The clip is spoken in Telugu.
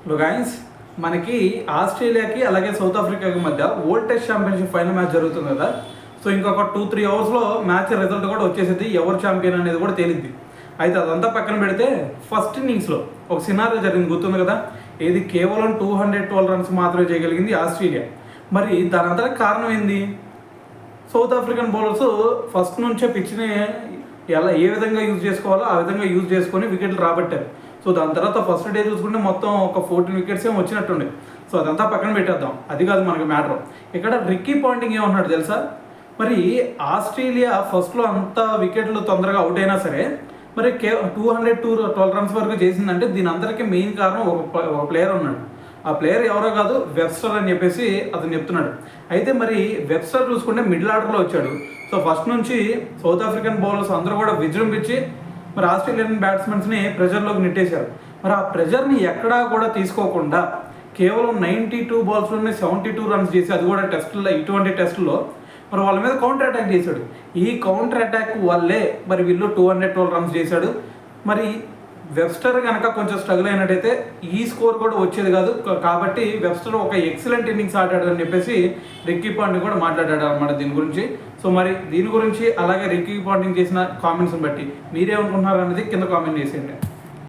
ఇప్పుడు గైన్స్ మనకి ఆస్ట్రేలియాకి అలాగే సౌత్ ఆఫ్రికాకి మధ్య world test championship final match జరుగుతుంది కదా. సో ఇంకొక 2-3 అవర్స్లో మ్యాచ్ రిజల్ట్ కూడా వచ్చేసింది, ఎవరు ఛాంపియన్ అనేది కూడా తేలిద్ది. అయితే అదంతా పక్కన పెడితే ఫస్ట్ ఇన్నింగ్స్లో ఒక సినారియో జరిగింది, గుర్తుంది కదా. ఏది కేవలం 212 రన్స్ మాత్రమే చేయగలిగింది ఆస్ట్రేలియా. మరి దాని అంతటికి కారణం ఏంది? సౌత్ ఆఫ్రికన్ బౌలర్స్ ఫస్ట్ నుంచే పిచ్ని ఏ విధంగా యూజ్ చేసుకోవాలో ఆ విధంగా యూజ్ చేసుకొని వికెట్లు రాబట్టారు. సో దాని తర్వాత ఫస్ట్ డే చూసుకుంటే మొత్తం ఒక 14 వికెట్స్ ఏమో వచ్చినట్టుండే. సో అదంతా పక్కన పెట్టేద్దాం, అది కాదు మనకు మ్యాటర్. ఇక్కడ రిక్కీ పాంటింగ్ ఏమన్నాడు తెలుసా? మరి ఆస్ట్రేలియా ఫస్ట్లో అంత వికెట్లు తొందరగా అవుట్ అయినా సరే మరి 212 రన్స్ వరకు చేసిందంటే దీని అందరికీ మెయిన్ కారణం ఒక ప్లేయర్ ఉన్నాడు. ఆ ప్లేయర్ ఎవరో కాదు, వెబ్స్టర్ అని చెప్పేసి అతను చెప్తున్నాడు. అయితే మరి వెబ్స్టర్ చూసుకుంటే మిడిల్ ఆర్డర్లో వచ్చాడు. సో ఫస్ట్ నుంచి సౌత్ ఆఫ్రికన్ బౌలర్స్ అందరూ కూడా విజృంభించి మరి ఆస్ట్రేలియన్ బ్యాట్స్మెన్స్ని ప్రెజర్లోకి నెట్టేశారు. మరి ఆ ప్రెజర్ని ఎక్కడా కూడా తీసుకోకుండా కేవలం 92 బాల్స్లోనే 72 రన్స్ చేసి, అది కూడా టెస్టుల్లో, ఇటువంటి టెస్టుల్లో మరి వాళ్ళ మీద కౌంటర్ అటాక్ చేశాడు. ఈ కౌంటర్ అటాక్ వల్లే మరి వీళ్ళు 212 రన్స్ చేశాడు. మరి వెబ్స్టర్ కనుక కొంచెం స్ట్రగుల్ అయినట్టయితే ఈ స్కోర్ కూడా వచ్చేది కాదు. కాబట్టి వెబ్స్టర్ ఒక ఎక్సలెంట్ ఇన్నింగ్స్ ఆడాడు అని చెప్పేసి రిక్కీ పాంటింగ్ కూడా మాట్లాడాడు అనమాట దీని గురించి. సో మరి దీని గురించి అలాగే రిక్కీ పాంటింగ్ చేసిన కామెంట్స్ని బట్టి మీరేమనుకుంటున్నారు అనేది కింద కామెంట్ చేసేయండి.